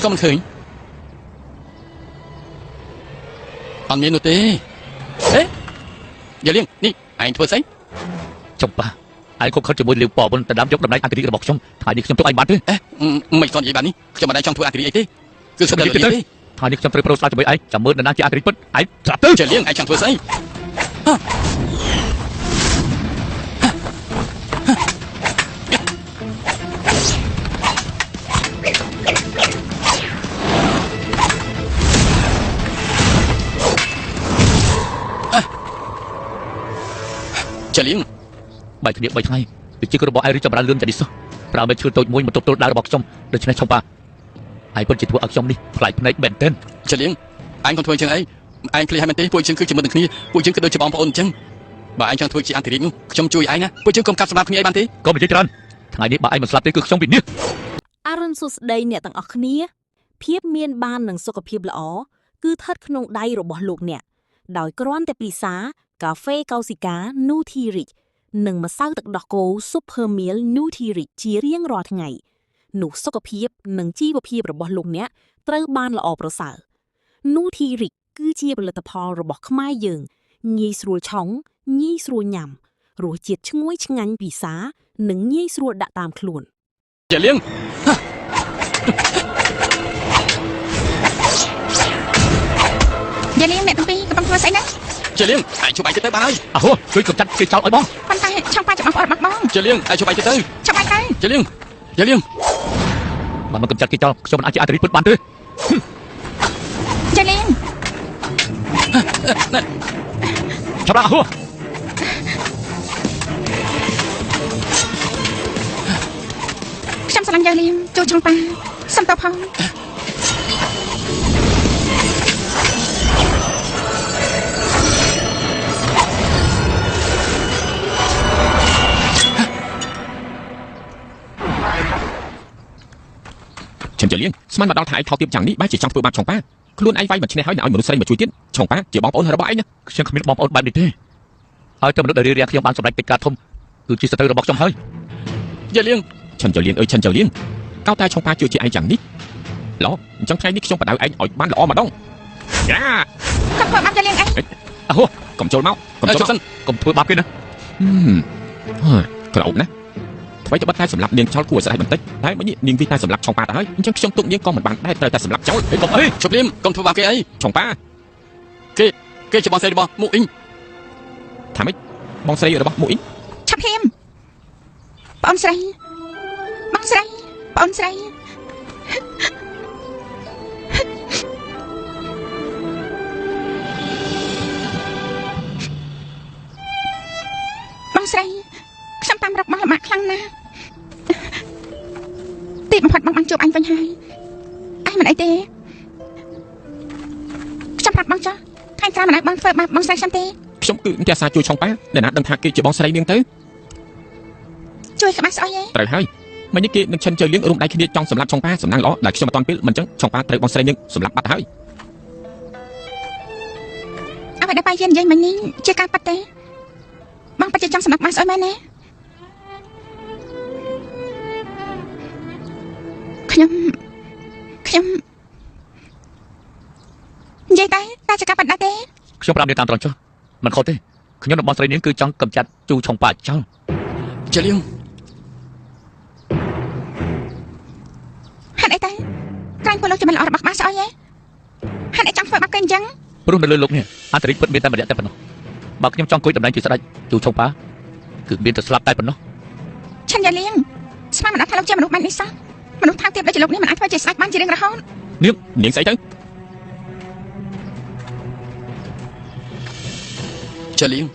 ก็มันเคยตอนนี้นู่นเต้เอ๊ะอย่าเลี้ยงนี่ไอ้ตัวไซจบป่ะไอ้คบเขาจะมวยเร็วปอบนแต่น้ำยกลำไรอันตรีกระบอกชมถ่ายนี่ชมตัวไอ้บัตรเอ๊ะไม่ก่อนยี่บัตรนี้จะมาได้ช่องทัวร์อันตรีไอ้เต้คือสุดยอดเลยเต้ถ่ายนี่ชมตัวโปรสไลด์จะไปไอ้จะมือหน้าที่อันตรีปุ๊บไอ้จับตื้อจะเลี้ยงไอ้ช่างตัวไซจะเลี้ยงใบทะเบียนใบไทยดิจิกระบอกไอ้ริจบราเลื่อนจะดิสปราเมชื่อตัวมวยมันตัวดาวระบอกชมโดยชนะชมป่าไอ้คนจิตวัวอักชมนี่ปลายในเบนเทนจะเลี้ยงไอ้คนทัวร์เชิงไอ้เคลียร์ให้มันเต้ปุยเชิงคือจะมันถึงนี้ปุยเชิงก็โดยจะบองพระองค์จังบ่าไอ้ช่างทัวร์จีอันตรีนู้ชมจุยไอ้นะปุยเชิงกรมการสำนักนี้ไอ้บันเต้ก็ไม่ใช่กันทางนี้บ่าไอ้มันสลับได้คือชมบินเนี่ยอารอนสุดใดเนี่ยต่างออกนี้เพียบเมียนบานหนังสกปรกละอ๋อคือทัดขนงใดระบบลูกเนี่ยดอยกร้อนแต่ปีศาจกาแฟเกาสิกานูทีริหนึ่งมาเศร้าตักดอกโกซุปเปอร์มิลนูทีริจีเรียงรอทั้งไงหนูสกปรกหนึ่งจี้ประเพียบระบบลูกเนี่ยเติร์บานละออประสานูทีริคือจีบละตะพอระบบขม้ายยิงยี่สรัวช่องยี่สรัวยำรัวเจียดชงวยชงันปีศาหนึ่งยี่สรัวดะตามขลุ่นจะเลี้ยงอย่าเลี้ยงแม่ตั้งปีกับบังคับใส่นะจะเลี้ยงไอ้ชูใบจะเตยบ้านเลยโหช่วยกดจัดช่วยเจ้าไอ้บ้องคนตายช่างปลาจะมาปอดมักบ้องจะเลี้ยงไอ้ชูใบจะเตยช่างปลาตายจะเลี้ยงอย่าเลี้ยงมันกำจัดกิจเจ้าชมมันอาจจะอันตรีปุ๊บบันด้วยจะเลี้ยงชาวบ้านหัวช่างสลังอย่าเลี้ยงจูช่างปลาสัมตพองฉันจะเลี้ยงสมันมาดาวถ่ายทอติบจังนี้บ้านจีจังเปิดบ้านชงป้าคล้วนไอ้ไฟมันชินให้หน่อยมนุษย์ใส่มาช่วยทิ้งชงป้าจีบองปอนระบายเนี่ยฉันขมิ้นบองปอนแบบนี้เท่ไอ้เจ้ามนุษย์เรียกขยมบานสำหรับปิดการทมคือจีสเตอร์ระบอกจงเฮ้ยอย่าเลี้ยงฉันจะเลี้ยงฉันจะเลี้ยงก้าวตายชงป้าช่วยจีไอ้จังนี้หรอจังใครนี่ชงป้าดาวไอ้อ่อยบ้านหล่อมาดองย่าก็เปิดบ้านจะเลี้ยงไอ้โหกลมโจลเมากลมโจลกลมทั่วบ้านกันนะกระอุนะไว้จะบัดได้สำหรับเลี้ยงเจ้าขัวสลายบันทึกได้ไหมนี่นิ่งวิธีสำหรับชงป้าได้ยังชงตุ้งเลี้ยงกองเหมือนบ้านได้แต่สำหรับเจ้าเฮ้ยกบเฮ้ยชมเลี้ยงกองทัวร์บ้านไอ้ชงป้าเกจะบองใส่บองมุอิงถามไหมบองใส่หรือเปล่ามุอิงชับเทียมปอนใส่บองใส่ปอนใส่บองใส่ฉันตามรักมาละมาครั้งนะตีมาผัดบางจูบอันเป็นไงไอ้มันไอเต้ฉันผัดบางจ้าใครกล้ามันไอ้บางเฟิร์บางใส่ฉันเต้ชมคือจะสาช่วยชงป้าเดี๋ยวนะดังทางกีจะบองใส่เลี้ยงเต้ช่วยกับมาสอยเย่แต่ให้ไม่นี่กีนึกฉันจะเลี้ยงอารมณ์ได้แค่นี้จ้องสำหรับชงป้าสำนักล้อได้ชมตอนปีมันจังชงป้าแต่บองใส่เลี้ยงสำหรับบัดให้เอาไปได้ไปเย็นเย็นมันนี่เจ้าการปัดเต้บางปัจจัยจังสำนักมาสอยแม่เน่ขยมยัยได้ตาจะกับปัดได้เต้ขยมปรามเดินตามตรอนเจ้ามันเขาเต้ขยมบอลใส่นี้คือจังกำจัดจูชงป่าเจ้าจะเลี้ยงฮันไอเต้การพวกเราจะมันออกบักมาสอยเย่ฮันไอจังเฟิร์บักกันจังรุ่นในเรือลกเนี่ยอันตรีเปิดเบียร์แต่มาเดียแต่ปนบักขยมจังคุยตำแหน่งจุดสลายจูชงป่าคือเบียร์จะสลับได้ปนฉันอย่าเลี้ยงสมัยมันอัดทะลุเจ้ามนุษย์มันนี่ซะมนุษย์ทางเทียบได้จะลกนี่มันอัดไว้ใจสายบ้านจีเรียงกระห้องเนียงใส่จังจะเลี้ยง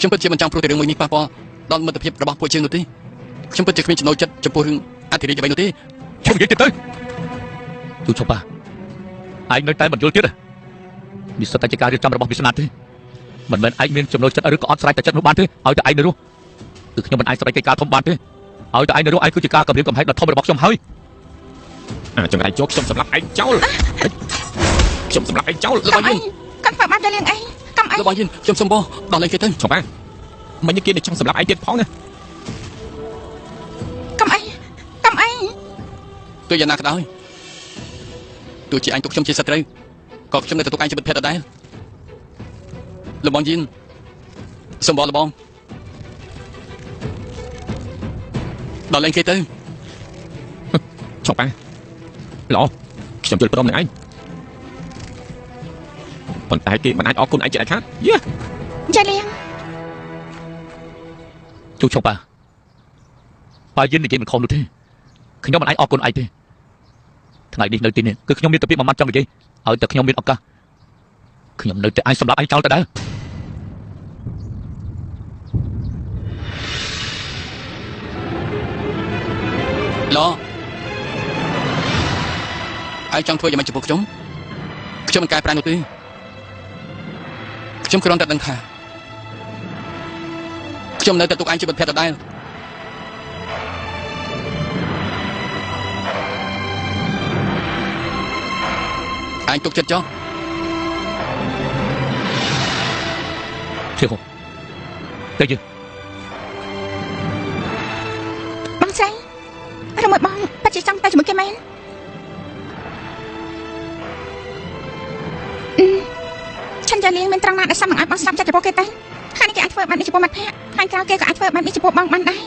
ฉันเปิดเชื่อมันจังโปรตีนเรื่องมือนี้ป้าปอตอนมันตะเพียบระบาดปวดเชิงหนุ่ยฉันเปิดเชื่อขมิ้นจะโน้จัดจะปวดเรื่องอันที่ดีจะไปหนุ่ยช่วยยืดติดเต้จูชงป่าไอ้เนยตายมันโยนติดอะมีสถานการณ์เรื่องจำระบาดพิษณุที่มันเหมือนไอ้เมียนจำนวนจัดหรือก็ออนสไลด์แต่จัดหมู่บ้านที่เอาแต่ไอ้เนรู้คือยังมันไอ้สไลด์การทมบ้านที่เอาแต่ไอ้เนรู้ไอ้คือจะกล้ากับเรื่องกับให้เราทอมระบอกชมเฮ้ยจังไรโจ๊กชมสำหรับไอ้เจ้าชมสำหรับไอ้เจ้าระบายยินกันฝ่าบ้านจะเลี้ยงไอ้กำไอ้ระบายยินชมสมบูรณ์ตอนไหนเคยเต้นชมป้ามันยังกินในช่องสำหรับไอ้เจ็ดพ้องนะกำไอ้ตัวยันหนักได้ ទោះជាអញទុកខ្ញុំជាសត្រូវក៏ខ្ញុំនៅតែទុកអញជាមិត្តភក្តិដដែលលបងយិនសូមបងលបងដល់លេងគេទៅឆុកប៉ាល្អខ្ញុំយល់ព្រមនឹងឯងប៉ុន្តែគេមិនអាចអរគុណឯងជាដាច់ខាតយេ ចាលៀង ទូឈប់បើយិននិយាយមិនខុសនោះទេខ្ញុំមិនអាចអរគុណឯងទេថ្ងៃនេះនៅទីនេះគឺខ្ញុំមានតែពីមួយម៉ាត់ចង់និយាយឲ្យតែខ្ញុំមានឱកាសខ្ញុំនៅតែអាចសម្រាប់ឯងចោលទៅដែរឡឯងចង់ធ្វើយ៉ាងម៉េចចំពោះខ្ញុំមិនកែប្រែនោះទេខ្ញុំគ្រាន់តែដឹងថាខ្ញុំនៅតែទុកឯងជាមិត្តភក្តិដដែលឯងទុកចិត្តចុះធៀបទៅយឺបងស្រីរមួយបងពិតជាចង់ទៅជាមួយគេមែនឆាន់ចាលៀងមានត្រង់ណាដែលសមនឹងឲ្យបងស្លាប់ចិត្តចំពោះគេទេខាងនេះគេអាចធ្វើបែបនេះចំពោះមិត្តភក្តិខាងក្រៅគេក៏អាចធ្វើបែបនេះចំពោះបងបានដែរ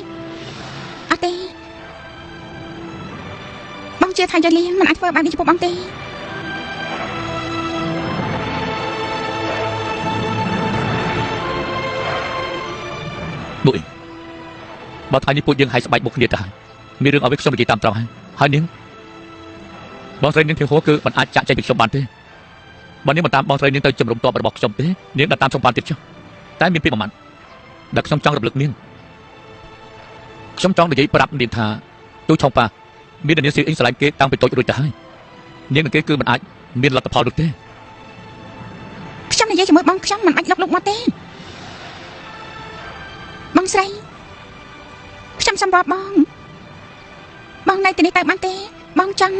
អត់ទេបងជឿថាចាលៀងមិនអាចធ្វើបែបនេះចំពោះបងទេមួយបើថ្ងៃនេះពួកយើងហើយស្បែកមុខគ្នាទៅហើយមានរឿងអ្វីខ្ញុំនិយាយតាមត្រង់ហើយនាងបងស្រីនាងធៀងហួរគឺមិនអាចចាក់ចែងពីខ្ញុំបានទេបើនាងមិនតាមបងស្រីនាងទៅជំរុំតបរបស់ខ្ញុំទេនាងដាក់តាមខ្ញុំបានទៀតចុះតែមានពីប្រហែលដែលខ្ញុំចង់រំលឹកនាងខ្ញុំចង់និយាយប្រាប់នាងថាទូឆុងប៉ាមាននាងស៊ីអ៊ីងស្រឡាញ់គេតាំងពីតូចរួចទៅហើយនាងនឹងគេគឺមិនអាចមានលទ្ធផលនោះទេខ្ញុំនិយាយជាមួយបងខ្ញុំមិនអាចលុកមកទេបងស្រីខ្ញុំសម្បត្តិបងនៅទីនេះទៅបានទេបងចង់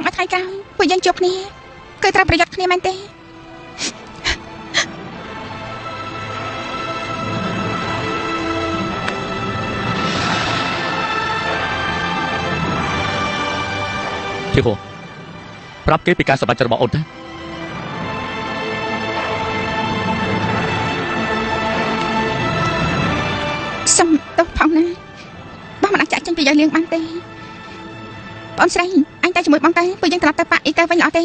ឲ្យថ្ងៃក្រោយពួកយើងជួបគ្នាគឺត្រូវប្រយ័ត្នគ្នាមែនទេធៀបប្រាប់គេពីការសម្រេចចិត្តរបស់អូនទៅសំទោសផងណាបងមិនអាចចាក់ចេញពីយើងលៀងបានទេបងស្រីអញទៅជាមួយបងទៅពួកយើងត្រឡប់ទៅប៉ាអ៊ីទៅវិញអត់ទេ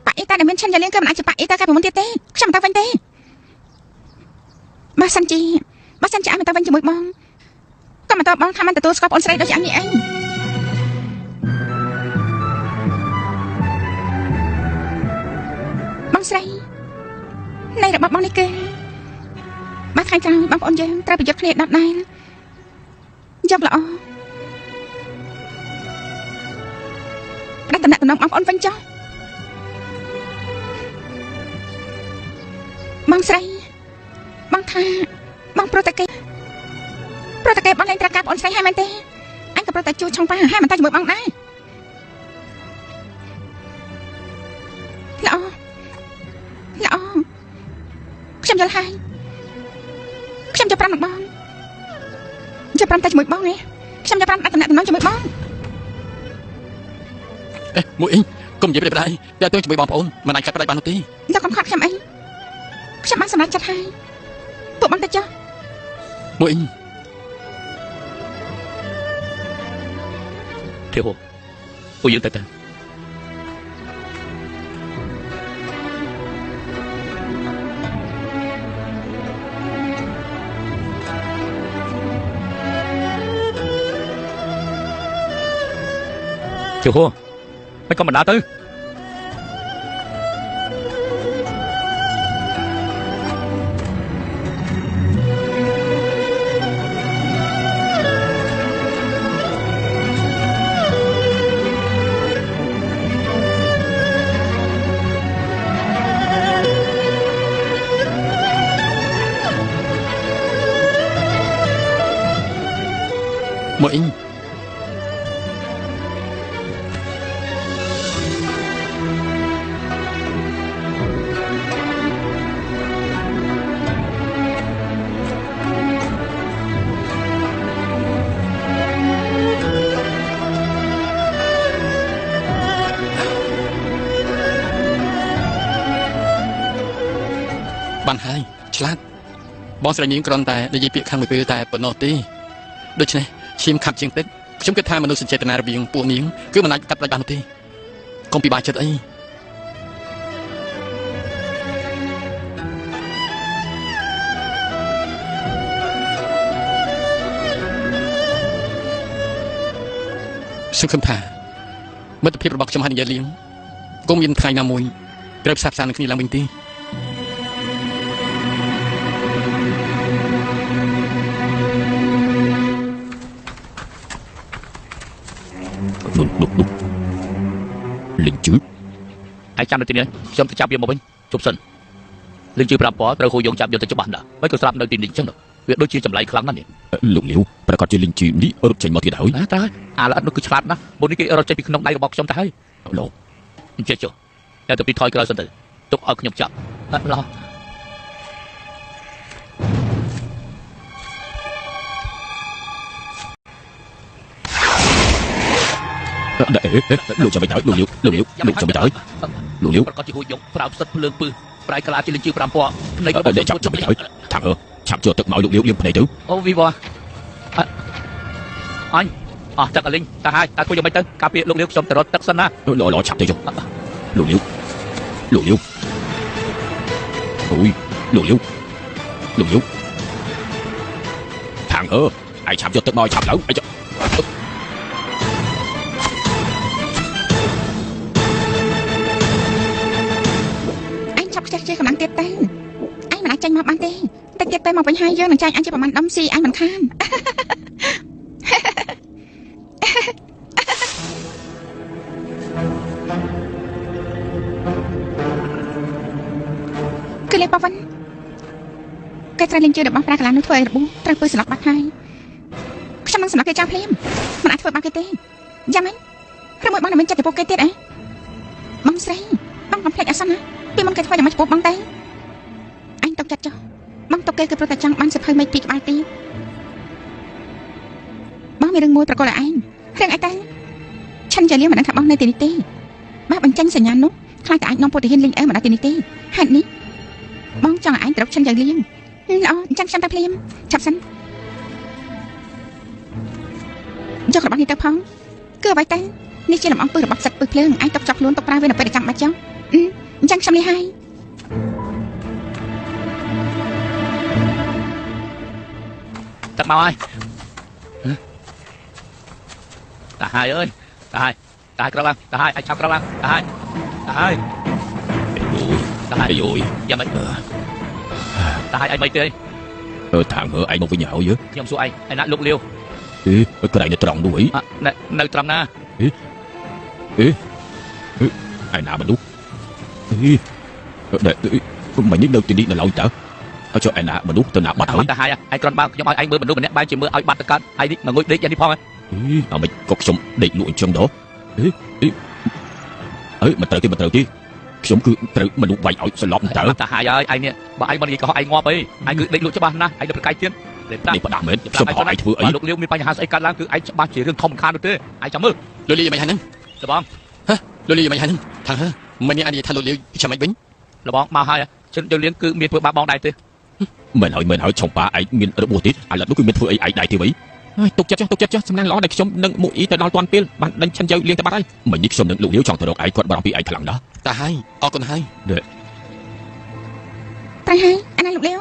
ប៉ាអ៊ីទៅដែលមានឆាន់យ៉ាលៀងគឺមិនអាចជាប៉ាអ៊ីទៅកាលពីមុនទៀតទេខ្ញុំមិនទៅវិញទេបើសិនជាអញមិនទៅវិញជាមួយបងក៏មិនតបបងថាមិនទទួលស្គាល់បងស្រីដូចជាអញនេះអីបងស្រីនៃរបស់បងនេះគឺបើថ្ងៃក្រោយបងប្អូនយើងត្រូវប្រយុទ្ធគ្នាដដែលយកល្អដាក់តំណែងបងប្អូនវិញចុះបងស្រីបងថាបងប្រុសតែគេបងលែងត្រូវការបងស្រីហើយមែនទេអញក៏ប្រុសតែជួយឆុងប៉ាហើយមិនតែជាមួយបងដែរល្អខ្ញុំយល់ហើយខ្ញុំចាប់ប្រាំនឹងបងចាប់ប្រាំតែជាមួយបងនេះខ្ញុំចាប់ប្រាំដាក់តំណែងជាមួយបងមួយអ៊ីងកុំនិយាយប្រដៅតែទៅជាមួយបងប្អូនមិនអាចកាត់ផ្ដាច់បាននោះទេតែកុំខាត់ខ្ញុំអីខ្ញុំបានសម្រេចចិត្តហើយពួកបងទៅចុះមួយអ៊ីងធៀបពួកយើងទៅជឿហួរមិនក៏មិនដើរទៅមួយអ៊ីង បានហើយឆ្លាតបងស្រីនាងគ្រាន់តែនិយាយពាក្យខាងមួយពេលតែប៉ុណ្ណោះទេដូច្នេះឈាមខាត់ជាងទឹកខ្ញុំគិតថាមនុស្សសញ្ចេតនារវាងពួកនាងគឺមិនអាចកាត់ផ្តាច់បាននោះទេកុំពិបាកចិត្តអីសង្ឃឹមថាមិត្តភាពរបស់ខ្ញុំហើយនិយាយលៀងគង់មានថ្ងៃណាមួយត្រូវផ្សារផ្សានឹងគ្នាឡើងវិញទេលិញជឺឯចាំនៅទីនេះខ្ញុំទៅចាប់វាមកវិញជប់សិនលិញជឺប្រាប់ពណ៌ត្រូវហូរយងចាប់យកទៅច្បាស់ដែរមិនក៏ស្រាប់នៅទីនេះអញ្ចឹងវាដូចជាចម្លែកខ្លាំងណាស់នេះលោកលាវប្រកាសជាលិញជឺនេះរត់ចេញមកទៀតហើយណាតើអាល្អិតនោះគឺឆ្លាតណាស់មុននេះគេរត់ចេញពីក្នុងដៃរបស់ខ្ញុំទៅហើយលោកអញ្ចឹងចុះតែទៅពីថយក្រោយសិនទៅទុកឲ្យខ្ញុំចាប់ឡោះលោកចាំមិនទៅលោកចាំមិនទៅលោកលាវប្រកាសជាហួចយកប្រើផ្សិតភ្លើងពឹសប្រៃក្លាជាលិញជឺ5ពណ៌ភ្នែកក៏ចាប់មិនទៅថាឆាប់ចូលទឹកមកលោកលាវលាងភ្នែកទៅអូវីវ៉ាអញអស់ទឹកអលិញតាហើយតាគួយយកមិនទៅការពារលោកលាវខ្ញុំទៅរត់ទឹកសិនណាឡឆាប់ទៅចុះលោកលាវអូយលោកលាវថាងឯងឆាប់យកទឹកមកឆាប់ទៅអីចុះជាកម្លាំងទៀតទៅអញមិនអាចចេញមកបានទេតិចទៀតទៅមកវិញហើយយើងនឹងចាញ់អញជាប្រមាណដុំស៊ីអញមិនខានគឺលេបវ៉ាន់គេត្រូវលេងជឿរបស់ប្រាកន្លងនោះធ្វើឲ្យរបួសត្រូវពើស្លាប់បាត់ហើយខ្ញុំនឹងសម្លាប់គេចោលភ្លាមមិនអាចធ្វើបាបគេទេយ៉ាងម៉េចឬមួយបងនឹងមានចិត្តចំពោះគេទៀតបងស្រីបងកំភ្លេចអសនណាពីមុនគេធ្វើយ៉ាងម៉េចចំពោះបងតែអញຕົកចិត្តចុះបងຕົកគេគឺព្រោះតែចង់បានសិភៅមេឃពីក្បាលទីបងមានរឿងមួយប្រកបឲ្យឯងរឿងអីតែឆិនជាលៀងមិនដឹងថាបងនៅទីនេះទេបើបញ្ចេញសញ្ញានោះខ្លាចតែអាចនាំពុទ្ធិហ៊ានលេងអើមកដល់ទីនេះទេហេតុនេះបងចង់ឲ្យឯងត្រូវឆិនជាលៀងល្អអញ្ចឹងខ្ញុំទៅភ្លាមចាប់សិនចុះរបស់នេះទៅផងគឺអ្វីតែនេះជាលំអងពឹសរបស់សិតពឹសភ្លើងឯងຕົកចាប់ខ្លួនຕົកប្រើវានៅពេលចាំបាច់ចុះអញ្ចឹងខ្ញុំនេះហើយទឹកមកហើយតាហើយអើយតាហើយក្រោកឡើងតាហើយអាចឆាប់ក្រោកឡើងតាហើយអូយយ៉ាងម៉េចតាហើយអីមិនទេថាងឯងមកវិញហើយខ្ញុំសួរឯងណាលោកលាវកន្លែងនៅត្រង់នោះអីនៅត្រង់ណាឯណាមនុស្សមិននេះនៅទីនេះនៅឡើយតើឲ្យចុះឯណាមនុស្សទៅណាបាត់ហើយតាហើយឯងគ្រាន់បើខ្ញុំឲ្យឯងមើលមនុស្សម្នាក់បែរជាមើលឲ្យបាត់ទៅកើតឯនេះមកងុយដេកយ៉ាងនេះផងអើមិនក៏ខ្ញុំដេកលក់អញ្ចឹងដល់មិនត្រូវទេខ្ញុំគឺត្រូវមនុស្សវាយឲ្យស្លាប់តើតាហើយឯងនេះបើឯងមិននិយាយកុហកឯងងាប់អីឯងគឺដេកលក់ច្បាស់ណាស់ឯងទៅប្រកែកទៀតនេះបដាមែនខ្ញុំខំឯងធ្វើអីលោកលាវមានបញ្ហាស្អីកើតឡើងគឺឯងច្បាស់ជារឿងធំខាននោះទេឯងចាំមើលលោកលាវមិនហ្នឹងលបងលោកលាវមិនហ្នឹងថាមិននេះអាចនិយាយថាលោកលាវចាំមិនវិញលបងមកហើយចិនយកលៀងគឺមានធ្វើបាបបងដែរទេមិនហើយឆុងប៉ាឯងមានរបួសទៀតឥឡូវនោះគឺមានធ្វើអីឯងដែរទេវិញហើយទុកចិត្តចុះសំណាងល្អដែលខ្ញុំនឹងមួយអ៊ីទៅដល់តាន់ពេលបានដេញឈិនយកលៀងទៅបាត់ហើយមិននេះខ្ញុំនឹងលោកលាវចង់ទៅរកឯងគាត់បារម្ភពីឯងខ្លាំងណាស់តាហើយអរគុណហើយតែហើយអាណាលោកលាវ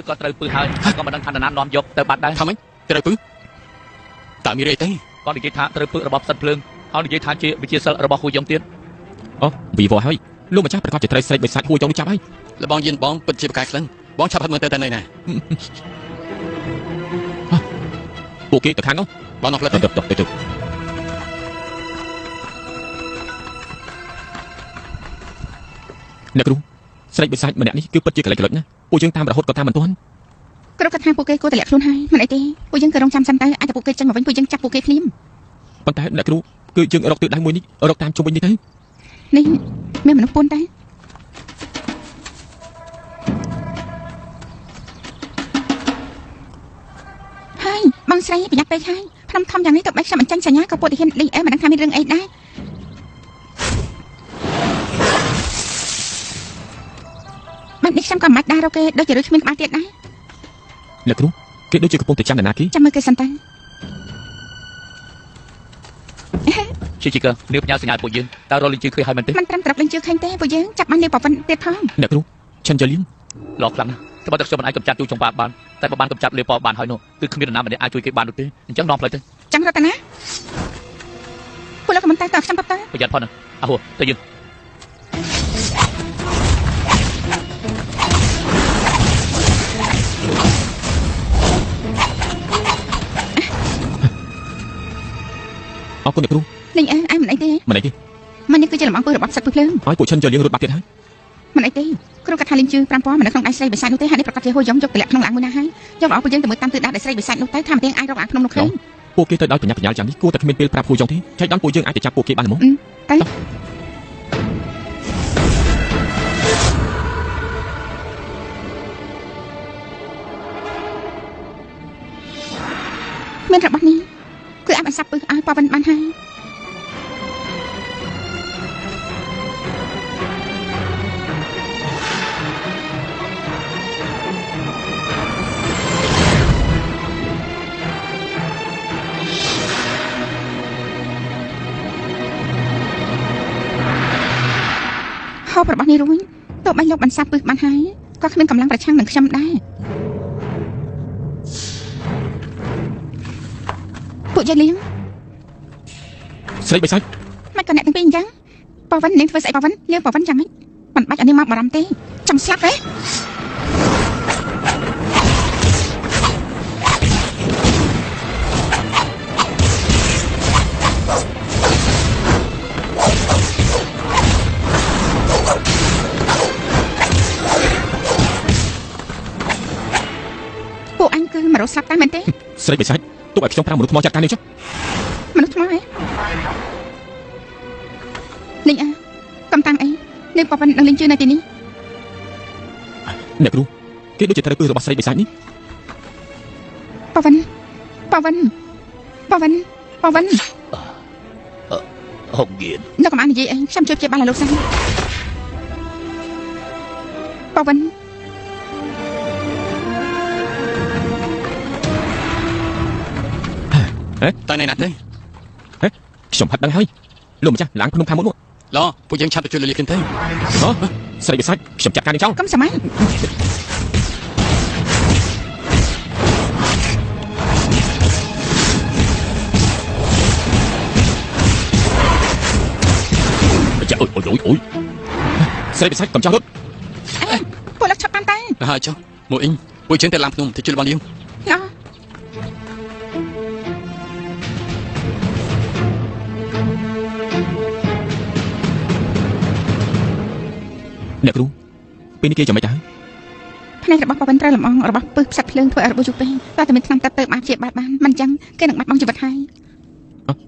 ក៏ត្រូវពឹសហើយក៏មិនដឹងថានរណានាំយកទៅបាត់ដែរថាម៉េចត្រូវពឹសតើមានអីទេគាត់និយាយថាត្រូវពឹសរបស់ផ្សិតភ្លើងហើយនិយាយថាជាវិជាសិលរបស់ហួយយងទៀតអូវីវ៉ាហើយលោកម្ចាស់ប្រកាសជាត្រូវស្រែកបិសាចហួយយងនោះចាប់ហើយលបងយិនបងពិតជាប្រកាសក្លិនបងឆាប់ហត់មើលទៅនៅណាពួកគេទៅខាងនោះបងនោះផ្លិតទៅអ្នកគ្រូស្រែកបិសាចម្នាក់នេះគឺពិតជាកលិចណាពួកយើងតាមរហូតក៏តាមមិនទាន់គ្រូគាត់ថាពួកគេគួរតែលាក់ខ្លួនហើយមិនអីទេពួកយើងក៏រងចាំសិនទៅអាចតែពួកគេចេញមកវិញពួកយើងចាប់ពួកគេភ្លាមប៉ុន្តែអ្នកគ្រូគឺយើងរកទិសដៅមួយនេះរកតាមជុំវិញនេះទៅនេះមានមនុស្សពួនតែហើយបងស្រីប្រយ័ត្នពេកហើយភ្នំធំយ៉ាងនេះទៅបែកខ្ញុំអញ្ចឹងសញ្ញាក៏ពុទ្ធហ៊ានលីអេមិនដឹងថាមានរឿងអីដែរបាត់នេះ ខ្ញុំក៏មិនដែររកគេដូចជាឬគ្មានក្បាលទៀតដែរ អ្នកគ្រូគេដូចជាកំពុងតែចាំនរណាគេ ចាំមើលគេសិនទៅ ជាជីកនាងផ្ញើសញ្ញាពួកយើងតើរលលីជឿឃើញហើយមែនទេ មិនត្រឹមត្រូវលេងជឿឃើញទេពួកយើងចាប់បាននាងប្រពន្ធទៀតផង អ្នកគ្រូឆិនចលៀង ល្អខ្លាំងណាស់តែបើតែខ្ញុំមិនអាចកម្ចាត់ទូចុងប៉ាបានតែបើបានកម្ចាត់លេប៉បានហើយនោះគឺគ្មាននរណាម្នាក់អាចជួយគេបាននោះទេអញ្ចឹងនាំផ្លូវទៅ ចឹងរតនាពួកលោកក៏មិនតែតើខ្ញុំទៅ ប្រយ័ត្នផងណាអហួរទៅយើង អរគុណអ្នកគ្រូ លេងអើមិនអីទេ មិនអីទេ មិននេះគឺជាលំអងពើរបស់សត្វពើភ្លើង ឲ្យពួកឆិនចលៀងរត់បាត់ទៀតហើយ មិនអីទេគ្រូកាត់ថាលេងជឿ5000មិននៅក្នុងដៃស្រីបិសាចនោះទេហើយនេះប្រកាសជាហួយយំយកទម្លាក់ក្នុងឡានមួយណាហើយយកល្អពួកយើងទៅមើលតាមទិសដៅដៃស្រីបិសាចនោះទៅថាមិនទាំងអាចរកអាភ្នំនោះឃើញ ពួកគេទៅដោយបញ្ញាបញ្ញាលយ៉ាងនេះគួរតែគ្មានពេលប្រាប់ពួកចុងទេឆៃដល់ពួកយើងអាចទៅចាប់ពួកគេបានល្មម ទៅមានរបស់នេះគឺអាចបានសាប់ពឹសឲ្យប៉វិនបានហើយ ហូបរបស់នេះរួចទោះបីលោកបានសាប់ពឹសបានហើយក៏គ្មានកម្លាំងប្រឆាំងនឹងខ្ញុំដែរពួកយាយលៀង ស្រីបិសាច មិនក៏អ្នកទាំងពីរអញ្ចឹងប៉វិននាងធ្វើស្អីប៉វិនលៀងប៉វិនយ៉ាងម៉េចមិនបាច់ឲ្យនាងមកបារម្ភទេចាំស្លាប់ទេ ពួកអញគឺមករស់ស្លាប់តែមែនទេ ស្រីបិសាចទុកឲ្យខ្ញុំប្រាំមនុស្សថ្មចាត់ការនេះចុះ មនុស្សថ្មហ៎លេងអើកំតាំងអីនាងប៉វិននឹងលេងជឿនៅទីនេះ អ្នកគ្រូគេដូចជាត្រូវពឹសរបស់ស្រីបិសាចនេះ ប៉វិនប៉វិនប៉វិនប៉វិន ហុកគៀន នៅកុំអាននិយាយអីខ្ញុំជួយព្យាបាលឲ្យលោកសិនប៉វិន តើណែណាទេ ខ្ញុំហាត់ដឹងហើយលោកម្ចាស់ឡើងភ្នំខាងមុខនោះ ឡពួកយើងឆាប់ទៅជួយលលីគ្នាទៅ ហ៎ស្រីបិសាចខ្ញុំចាត់ការនេះចោល កុំសម័យ ចាអូយស្រីបិសាចកុំចោលរត់ ពួកលោកឆាប់បានតែ ហើយចុះមួយអ៊ីងពួកយើងទៅឡើងភ្នំទៅជួយរបស់នាង ឡោ អ្នកគ្រូពេលនេះគេចាំមិនដែរ ភ្នែករបស់ប៉វិនត្រូវលំអងរបស់ពឹសផ្សិតភ្លើងធ្វើឲ្យរបួសយូរពេកតែតែមានឆ្នាំទៅបានជាបានមិនចឹងគេនឹងបាត់បង់ជីវិតហើយ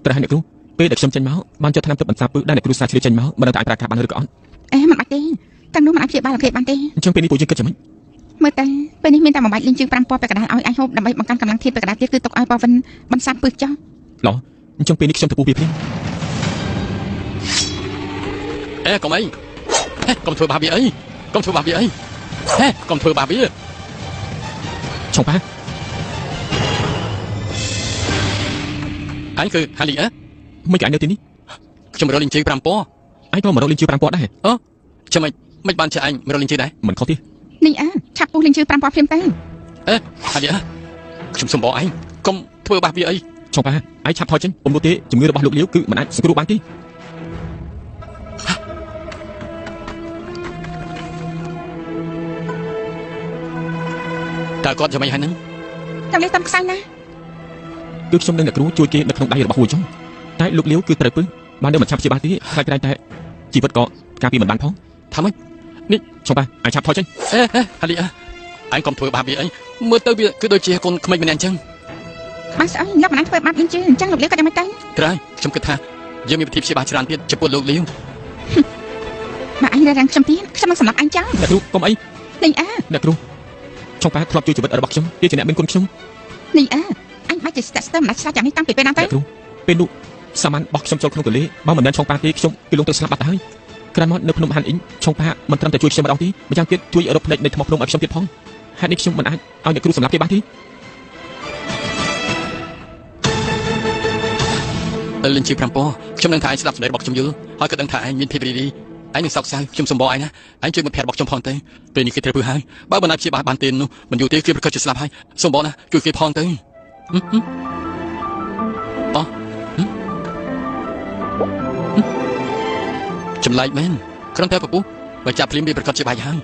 ត្រូវហើយអ្នកគ្រូពេលដែលខ្ញុំចេញមកបានចុះឆ្នាំទឹកបន្សាពឹសដែលអ្នកគ្រូសាជ្រាវចេញមកមិនដឹងតែអាចប្រើការបានឬក៏អត់ អេមិនបាច់ទេទាំងនោះមិនអាចព្យាបាលគេបានទេ អញ្ចឹងពេលនេះពួកយើងគិតចាំមិន មើលតែពេលនេះមានតែមួយបាច់លេងជើង5ពណ៌ពាក់កណ្ដាលឲ្យអាចហូបដើម្បីបង្កើនកម្លាំងធាតុពាក់កណ្ដាលទៀតគឺទុកឲ្យប៉វិនបន្សាបពឹសចោះ ឡអញ្ចឹងពេលនេះខ្ញុំទៅពូវាភ្លាម អេកុំអីហេកុំធ្វើបាបវាអីកុំធ្វើបាបវាអីហេកុំធ្វើបាបវា ឆុងប៉ា អញគឺហាលីអេ មិនក៏អញនៅទីនេះ ខ្ញុំរកលេងជើង5ពណ៌ អញក៏មករកលេងជឿ5ពណ៌ដែរ ចាំមិនបានជាអញរកលេងជើងដែរ មិនខុសទេ នេះអើឆាប់ពុះលេងជើង5ពណ៌ភ្លាមទៅ អេហាលីអេខ្ញុំសុំបងអញកុំធ្វើបាបវាអី ឆុងប៉ាអញឆាប់ថយចេញពុំនោះទេជំងឺរបស់លោកលាវគឺមិនអាចសង្គ្រោះបានទេ តើគាត់ចាំមិនហើយហ្នឹង ចាំលេងតាមខ្សែណា គឺខ្ញុំនឹងអ្នកគ្រូជួយគេនៅក្នុងដៃរបស់ហួយចុងតែលោកលាវគឺត្រូវពឹសបាននៅមិនឆាប់ព្យាបាលទេខ្លាចតែជីវិតក៏ការពារមិនបានផង ថាម៉េច នេះឆុងប៉ាអញឆាប់ថយចេញ អេហាលីអេអញកុំធ្វើបាបវាអីមើលទៅវាគឺដូចជាកូនក្មេងម្នាក់អញ្ចឹង បានស្អីលោកមិនអាចធ្វើបាបលេងជើងអញ្ចឹងលោកលាក៏ចាំមិនទៅ ក្រោយខ្ញុំគិតថាយើងមានវិធីព្យាបាលច្រើនទៀតចំពោះលោកលាវ បើអញរាំងខ្ញុំទៀតខ្ញុំនឹងសម្លាប់អញចោល អ្នកគ្រូកុំអី នេះអើ អ្នកគ្រូឆុងប៉ាធ្លាប់ជួយជីវិតរបស់ខ្ញុំជាអ្នកមានគុណខ្ញុំ នេះអើអញបាច់ជាស្ទាក់ស្ទើរមិនដាច់ស្រេចយ៉ាងនេះតាំងពីពេលណាទៅ អ្នកគ្រូពេលនោះសាមញ្ញបោះខ្ញុំចូលក្នុងទន្លេបើមិនមែនឆុងប៉ាទេខ្ញុំគឺលងទៅស្លាប់បាត់ហើយ ក្រោយមកនៅភ្នំហានអ៊ីងឆុងប៉ាមិនត្រឹមតែជួយខ្ញុំម្ដងទេម្យ៉ាងទៀតជួយរកផ្នែកនៃថ្មភ្នំឲ្យខ្ញុំទៀតផងហេតុនេះខ្ញុំមិនអាចឲ្យអ្នកគ្រូសម្លាប់គេបានទេ លិនជា5ពណ៌ខ្ញុំនឹងថាឯងស្ដាប់សម្ដីរបស់ខ្ញុំយល់ហើយក៏ដឹងថាឯងមានភាពរីករាយឯងនឹងសោកសៅខ្ញុំសម្បោឯងណាឯងជួយមិត្តភក្តិរបស់ខ្ញុំផងទៅពេលនេះគេត្រូវពើហើយបើមិនអាចព្យាបាលបានទេនោះមិនយូរទេគេប្រកាសជាស្លាប់ហើយសម្បោណាជួយគេផងទៅចម្លែកមែនគ្រាន់តែពពុះបើចាប់ភ្លាមវាប្រកាសជាបាយហើយ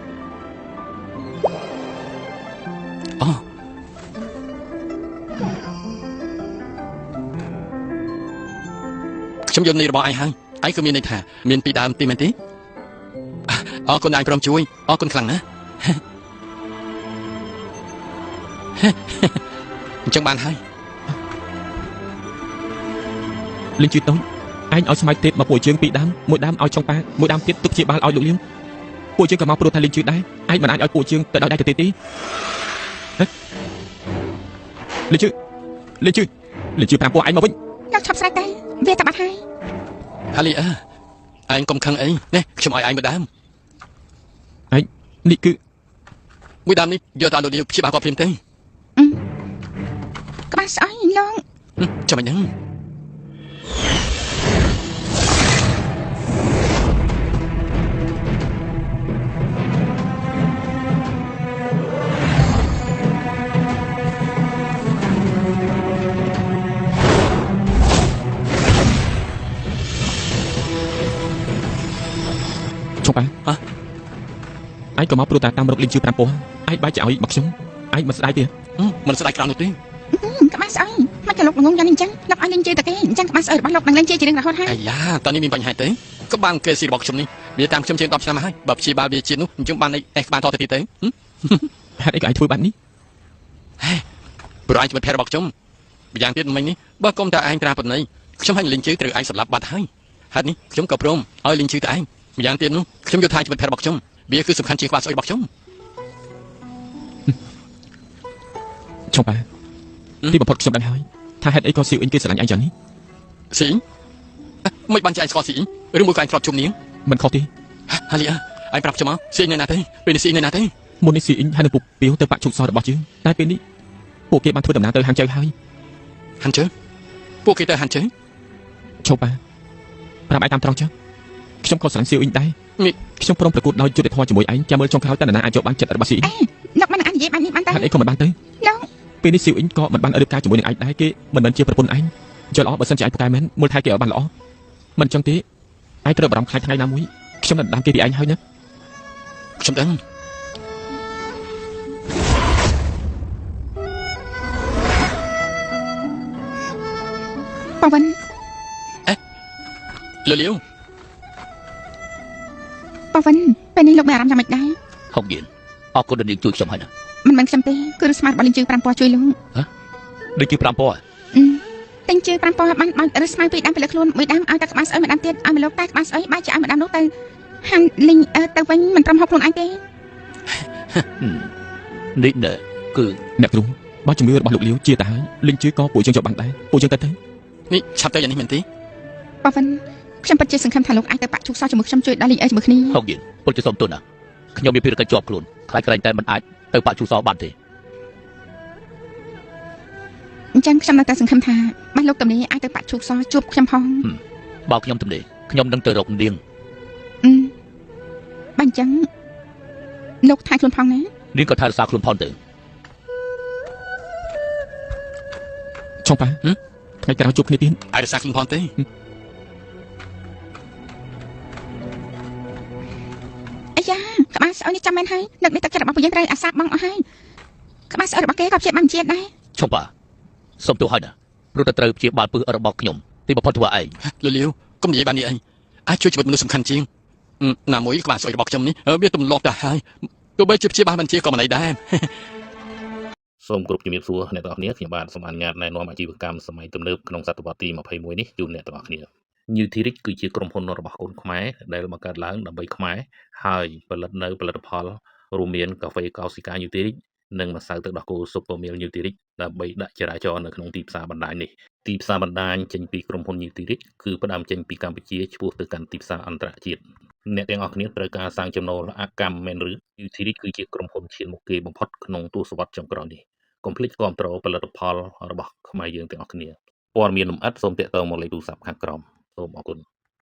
ខ្ញុំយល់ន័យរបស់ឯងហើយឯងក៏មានន័យថាមានពីដើមទីមែនទេអរគុណឯងព្រមជួយអរគុណខ្លាំងណាស់អញ្ចឹងបានហើយ លិញជឿតូចឯងឲ្យស្មៃទេពមកពួកជើងពីរដើមមួយដើមឲ្យចុងប៉ាមួយដើមទៀតទុកព្យាបាលឲ្យលោកលៀងពួកជើងក៏មកព្រោះថាលិញជឿដែរឯងមិនអាចឲ្យពួកជើងទៅដោយដៃទៅទេលិញជឿ5ពួកឯងមកវិញ លោកឈប់ស្រែកទៅវាទៅបាត់ហើយ ហាលីអើឯងកុំខឹងអីនេះខ្ញុំឲ្យឯងមួយដើម ឯងនេះគឺ មួយដើមនេះយកទៅលោកលាវព្យាបាលគាត់ភ្លាមទៅ ក្បាលស្អុយលោក ចាំមិនហ្នឹង ចុះប៉ាឯងក៏មកព្រោះតែតាមរកលិញជឿ5ពោះឯងបាយจะឲ្យមកខ្ញុំឯងមិនស្ដាយទេ មិនស្ដាយក្រោមនោះទេ ក្បាលស្អុយមិនក៏លោកងងយ៉ាងនេះអញ្ចឹងលោកឲ្យលេងជឿតែគេអញ្ចឹងក្បាលស្អុយរបស់លោកនឹងលេងជឿជារៀងរហូតហើយ អាយ៉ាតើនេះមានបញ្ហាទេក៏បានគេស៊ីរបស់ខ្ញុំនេះវាតាមខ្ញុំជាង10ឆ្នាំហើយបើព្យាបាលវាជាតិនោះអញ្ចឹងបានក្បាលតទៅទៀតទៅ ហេតុអីក៏ឯងធ្វើបែបនេះ ព្រោះឯងជាមិត្តភក្តិរបស់ខ្ញុំម្យ៉ាងទៀតមិញនេះបើគុំតែឯងត្រាប៉ុណ្ណីខ្ញុំឲ្យលេងជឿត្រូវឯងសម្លាប់បាត់ហើយហេតុនេះខ្ញុំក៏ព្រមឲ្យលេងជឿតែឯងម្យ៉ាងទៀតនោះខ្ញុំយល់ថាជាមិត្តភក្តិរបស់ខ្ញុំវាគឺសំខាន់ជាងក្បាលស្អុយរបស់ខ្ញុំ ចុះប៉ាទីបំផុតខ្ញុំដឹងហើយថាហេតុអីក៏ស៊ីអ៊ីងគេស្រឡាញ់ឯងយ៉ាងនេះ ស៊ីមិនបានចែកស្គាល់ស៊ីឬមួយក៏ឯងធ្លាប់ជុំនាង មិនខុសទេ ហាលីឯងប្រាប់ខ្ញុំមកស៊ីនៅណាទេពេលនេះស៊ីនៅណាទេ មុននេះស៊ីអ៊ីងហើយនឹងពុកពីវទៅបាក់ជុកសរបស់យើងតែពេលនេះពួកគេបានធ្វើដំណើរទៅហាងជើហើយ ហាន់ជើពួកគេទៅហាន់ជើ ឈប់ប៉ាប្រាប់ឯងតាមត្រង់ចុះខ្ញុំក៏ស្រឡាញ់ស៊ីអ៊ីងដែរខ្ញុំព្រមប្រកួតដោយយុទ្ធធម៌ជាមួយឯងចាំមើលចុងក្រោយតើនរណាអាចយកបានចិត្តរបស់ស៊ីអ៊ីង លោកមិនអាចនិយាយបែបនេះបានទេ ហេតុអីក៏មិនបានទៅ លោក ពេលនេះស៊ីអ៊ីងក៏មិនបានរៀបការជាមួយនឹងឯងដែរគេមិនមែនជាប្រពន្ធឯងយល់ល្អបើសិនជាឯងពូកែមែនមើលថែគេឲ្យបានល្អមិនចឹងទេឯងត្រូវបារម្ភខ្លាចថ្ងៃណាមួយខ្ញុំនឹងដាំគេពីឯងហើយណា ខ្ញុំដឹង ប៉វិន លលាវ ប៉វិនពេលនេះលោកមានអារម្មណ៍យ៉ាងម៉េចដែរ ហុកយៀនអរគុណដែលនាងជួយខ្ញុំហើយណា មិនមែនខ្ញុំទេគឺស្មាតរបស់លេងជឿ5ពណ៌ជួយលោក ដូចជា5ពណ៌ តែជឿ5ពណ៌បានបើរើសស្មៅពីដើមពីលើខ្លួនមួយដើមឲ្យតែក្បាលស្អុយមួយដើមទៀតឲ្យមកលោកតែក្បាលស្អុយបាយជាឲ្យមួយដើមនោះទៅហាន់លេងទៅវិញមិនត្រឹមហូបខ្លួនឯងទេ នេះណែគឺ អ្នកគ្រូបើជំនឿរបស់លោកលាវជាទៅហើយលិញជឿក៏ពួកយើងយកបានដែរពួកយើងទៅ នេះឆាប់ទៅយ៉ាងនេះមែនទេ ប៉វិនខ្ញុំពិតជាសង្ឃឹមថាលោកអាចទៅបាក់ជុកសោះជាមួយខ្ញុំជួយដល់លេងជាមួយគ្នា ហុកយៀនពុតជាសុំទោសណាខ្ញុំមានភារកិច្ចជាប់ខ្លួនខ្លាចក្រែងតែមិនអាចទៅបាក់ជូសបានទេ អញ្ចឹងខ្ញុំនៅតែសង្ឃឹមថាបានលោកតំនីអាចទៅបាក់ជុកសោះជួបខ្ញុំផង បើខ្ញុំទំនេរខ្ញុំនឹងទៅរកនាង បើអញ្ចឹងលោកថែខ្លួនផងណា នាងក៏ថែរក្សាខ្លួនផងទៅ ឆុងប៉ាថ្ងៃក្រោយជួបគ្នាទៀត ឯរសាខ្លួនផងទេ អាយ៉ាក្បាលស្អុយនេះចាំមែនហើយនឹកនេះទឹកចិត្តរបស់ពួកយើងត្រូវអាសាបបងអស់ហើយក្បាលស្អុយរបស់គេក៏ព្យាបាលជាតិដែរ ឈប់ប៉ាសុំទោសហើយណាព្រោះតែត្រូវព្យាបាលពឹសរបស់ខ្ញុំទីបំផុតធ្វើឯង លលាវកុំនិយាយបាននេះអីអាចជួយជីវិតមនុស្សសំខាន់ជាងណាមួយក្បាលស្អុយរបស់ខ្ញុំនេះវាទំលាប់ទៅហើយទោះបីជាព្យាបាលមិនជាក៏មិនអីដែរ សូមគោរពជំរាបសួរអ្នកទាំងអស់គ្នាខ្ញុំបាទសូមអនុញ្ញាតណែនាំអាជីវកម្មសម័យទំនើបក្នុងសតវត្សទី21នេះជូនអ្នកទាំងអស់គ្នា Newtirich គឺជាក្រុមហ៊ុនរបស់កូនខ្មែរដែលបង្កើតឡើងដើម្បីខ្មែរហើយផលិតនៅផលិតផលរួមមានកាហ្វេកោស៊ីកា Newtirich និងម្សៅទឹកដោះគោ Super Meal Newtirich ដើម្បីដាក់ចរាចរណ៍នៅក្នុងទីផ្សារបណ្ដាញនេះទីផ្សារបណ្ដាញចេញពីក្រុមហ៊ុន Newtirich គឺផ្ដើមចេញពីកម្ពុជាឆ្ពោះទៅកាន់ទីផ្សារអន្តរជាតិ អ្នកទាំងអស់គ្នាត្រូវការសាងចំណូលអកម្មមែនឬ Utilities គឺជាក្រុមហ៊ុនឈានមុខគេបំផុតក្នុងទសវត្សរ៍ចុងក្រោយនេះកុំភ្លេចគាំទ្រផលិតផលរបស់ខ្មែរយើងទាំងអស់គ្នាព័ត៌មានលម្អិតសូមទាក់ទងមកលេខទូរស័ព្ទខាងក្រោមសូមអរគុណ